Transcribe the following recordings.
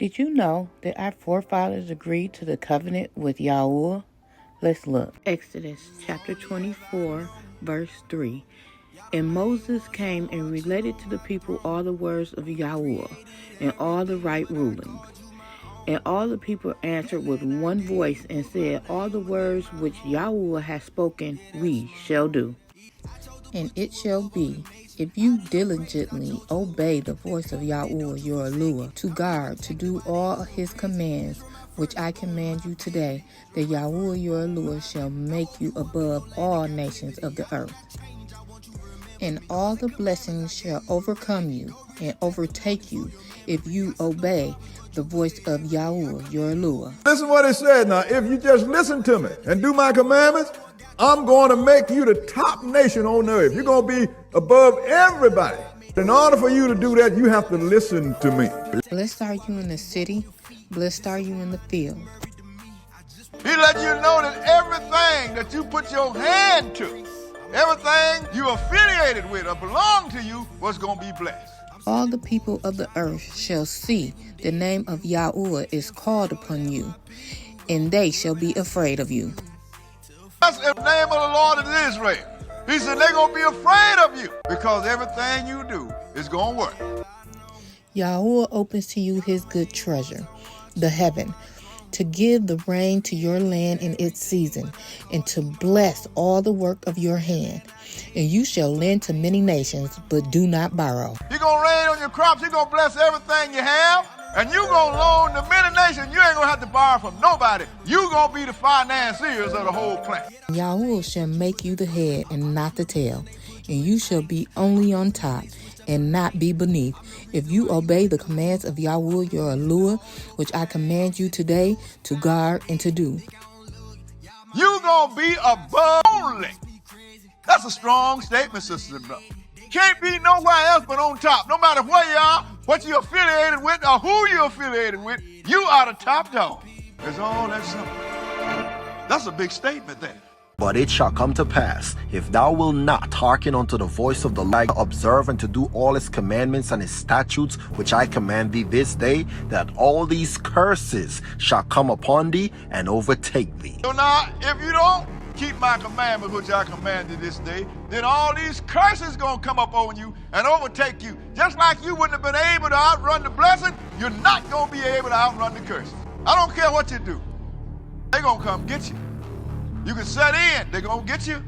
Did you know that our forefathers agreed to the covenant with Yahuah? Let's look. Exodus chapter 24, verse 3. And Moses came and related to the people all the words of Yahuah and all the right rulings. And all the people answered with one voice and said, all the words which Yahuah has spoken, we shall do. And it shall be, if you diligently obey the voice of Yahuah your Elohim, to guard, to do all his commands, which I command you today, that Yahuah your Elohim shall make you above all nations of the earth. And all the blessings shall overcome you and overtake you if you obey the voice of Yahuah your Elohim. Listen what it said now. If you just listen to me and do my commandments, I'm going to make you the top nation on earth. You're going to be above everybody. In order for you to do that, you have to listen to me. Blessed are you in the city. Blessed are you in the field. He let you know that everything that you put your hand to, everything you affiliated with or belong to you was going to be blessed. All the people of the earth shall see the name of Yahuah is called upon you, and they shall be afraid of you. That's the name of the Lord is Israel. He said they're going to be afraid of you because everything you do is going to work. Yahuah opens to you his good treasure, the heaven, to give the rain to your land in its season, and to bless all the work of your hand. And you shall lend to many nations, but do not borrow. You're going to rain on your crops. You're going to bless everything you have. And you're going to loan to many nations. You ain't going to have to borrow from nobody. You're going to be the financiers of the whole planet. Yahuah shall make you the head and not the tail, and you shall be only on top and not be beneath, if you obey the commands of Yahuah your Elohim, which I command you today to guard and to do. You're going to be above only. That's a strong statement, sisters and brothers. Can't be nowhere else but on top. No matter where you are, what you're affiliated with, or who you're affiliated with, you are the top dog. That's all that simple. That's a big statement there. But it shall come to pass, if thou wilt not hearken unto the voice of the Lord, observe and to do all his commandments and his statutes, which I command thee this day, that all these curses shall come upon thee and overtake thee. So now, if you don't keep my commandments, which I command thee this day, then all these curses going to come up on you and overtake you. Just like you wouldn't have been able to outrun the blessing, you're not going to be able to outrun the curses. I don't care what you do. They're going to come get you. You can set in, they're going to get you.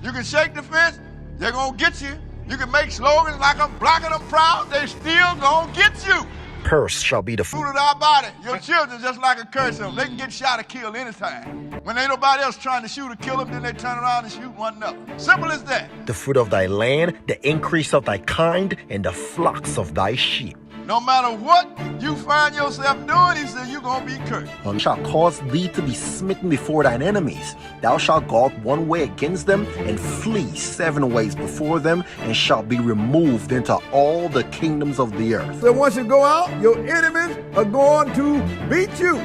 You can shake the fence, they're going to get you. You can make slogans like I'm black and I'm proud, they still going to get you. Curse shall be the Food of our body. Your children just like a curse them. They can get shot or killed anytime. When ain't nobody else trying to shoot or kill them, then they turn around and shoot one another. Simple as that. the fruit of thy land, the increase of thy kind, and the flocks of thy sheep. No matter what you find yourself doing, he said you're going to be cursed. And shall cause thee to be smitten before thine enemies. Thou shalt go out one way against them, and flee 7 ways before them, and shalt be removed into all the kingdoms of the earth. So once you go out, your enemies are going to beat you.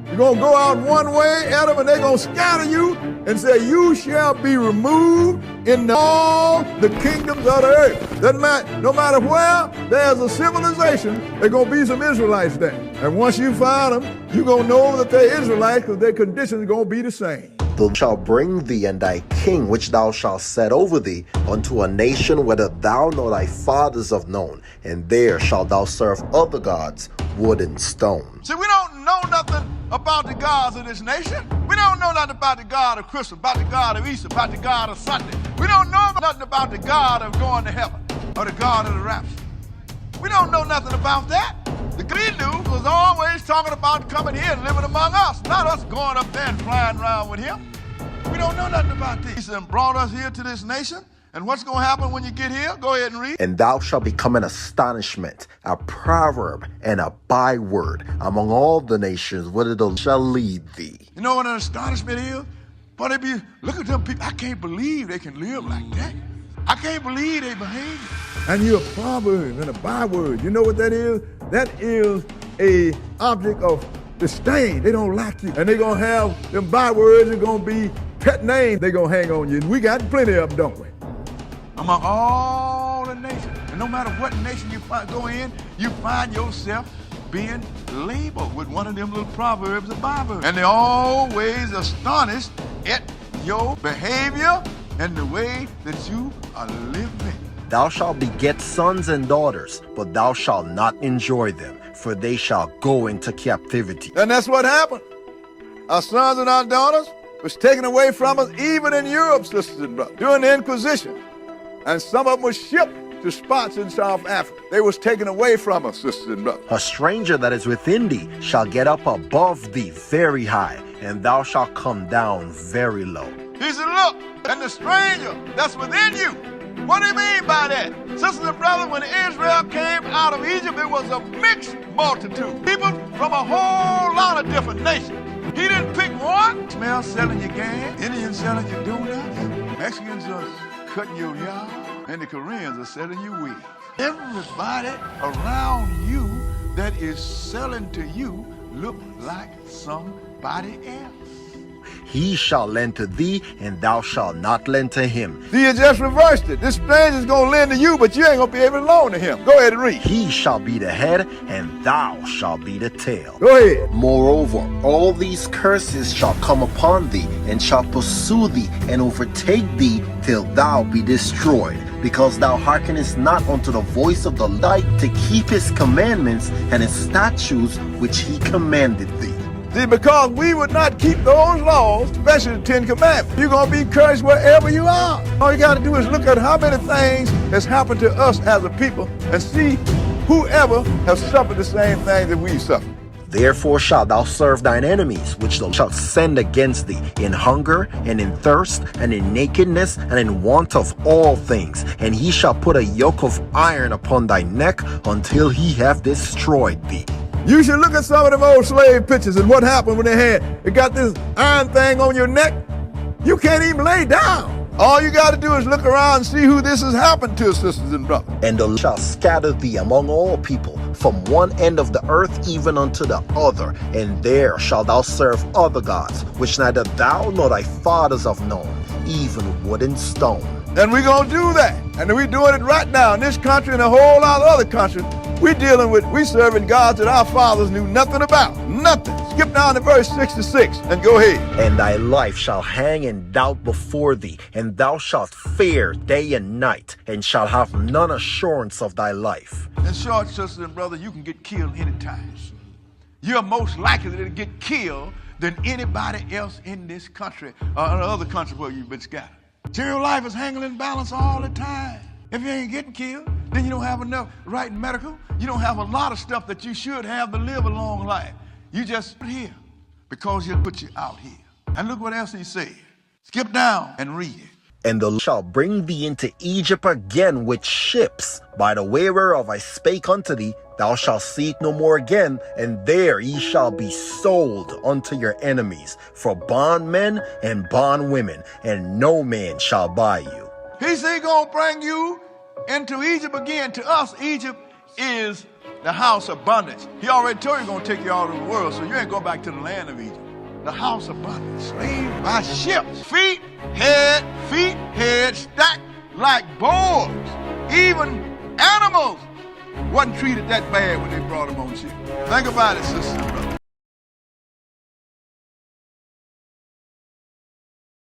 You're going to go out one way at them, and they're going to scatter you and say, you shall be removed in all the kingdoms of the earth. Doesn't matter, no matter where there's a civilization, there's going to be some Israelites there. And once you find them, you're going to know that they're Israelites because their conditions are going to be the same. Thou shalt bring thee and thy king, which thou shalt set over thee, unto a nation whether thou nor thy fathers have known, and there shalt thou serve other gods, wood and stone. See, we don't know nothing about the gods of this nation. We don't know nothing about the God of Christmas, about the God of Easter, about the God of Sunday. We don't know nothing about the God of going to heaven or the God of the rapture. We don't know nothing about that. The good news was always talking about coming here and living among us, not us going up there and flying around with him. We don't know nothing about this. He said, brought us here to this nation. And what's going to happen when you get here? Go ahead and read. And thou shalt become an astonishment, a proverb, and a byword among all the nations, whither thou shalt lead thee. You know what an astonishment is? But if you look at them people, I can't believe they can live like that. I can't believe they behave. And you're a proverb and a byword. You know what that is? That is a object of disdain. They don't like you. And they're going to have them bywords are going to be pet names they're going to hang on you. And we got plenty of them, don't we? Among all the nations. And no matter what nation you go in, you find yourself being labeled with one of them little proverbs of the Bible. And they're always astonished at your behavior and the way that you are living. Thou shalt beget sons and daughters, but thou shalt not enjoy them, for they shall go into captivity. And that's what happened. Our sons and our daughters was taken away from us, even in Europe, sisters and brothers, during the Inquisition. And some of them were shipped to spots in South Africa. They was taken away from us, sisters and brothers. A stranger that is within thee shall get up above thee very high, and thou shalt come down very low. He said, look, and the stranger that's within you. What do you mean by that? Sisters and brothers, when Israel came out of Egypt, it was a mixed multitude. People from a whole lot of different nations. He didn't pick one. Smell selling your gas, Indians selling your donuts, Mexicans are cutting your yard, and the Koreans are selling you weed. Everybody around you that is selling to you look like somebody else. He shall lend to thee, and thou shalt not lend to him. See, you just reversed it. This stranger's going to lend to you, but you ain't going to be able to loan to him. Go ahead and read. He shall be the head, and thou shalt be the tail. Go ahead. Moreover, all these curses shall come upon thee, and shall pursue thee, and overtake thee, till thou be destroyed, because thou hearkenest not unto the voice of the light, to keep his commandments and his statutes which he commanded thee. See, because we would not keep those laws, especially the Ten Commandments, you're going to be cursed wherever you are. All you got to do is look at how many things has happened to us as a people and see whoever has suffered the same thing that we suffered. Therefore shalt thou serve thine enemies, which thou shalt send against thee, in hunger, and in thirst, and in nakedness, and in want of all things. And he shall put a yoke of iron upon thy neck, until he have destroyed thee. You should look at some of them old slave pictures and what happened when they got this iron thing on your neck. You can't even lay down. All you got to do is look around and see who this has happened to, sisters and brothers. And the Lord shall scatter thee among all people, from one end of the earth even unto the other. And there shalt thou serve other gods, which neither thou nor thy fathers have known, even wood and stone. And we're going to do that. And we're doing it right now in this country and a whole lot of other countries. We serving gods that our fathers knew nothing about. Nothing. Skip down to verse 66 and go ahead. And thy life shall hang in doubt before thee, and thou shalt fear day and night, and shalt have none assurance of thy life. In short, sisters and brothers, you can get killed anytime. You're most likely to get killed than anybody else in this country or in other countries where you've been scattered. So your life is hanging in balance all the time. If you ain't getting killed, then you don't have enough right medical. You don't have a lot of stuff that you should have to live a long life. You just put here because he'll put you out here. And look what else he said. Skip down and read it. And the Lord shall bring thee into Egypt again with ships, by the way whereof I spake unto thee. Thou shalt see it no more again, and there ye shall be sold unto your enemies, for bondmen and bondwomen, and no man shall buy you. He said he's going to bring you into Egypt again. To us, Egypt is the house of bondage. He already told you he's going to take you out of the world, so you ain't going back to the land of Egypt. The house of bondage, slave by ships, feet, head, stacked like boards. Even animals wasn't treated that bad when they brought them on ship. Think about it, sisters and brothers.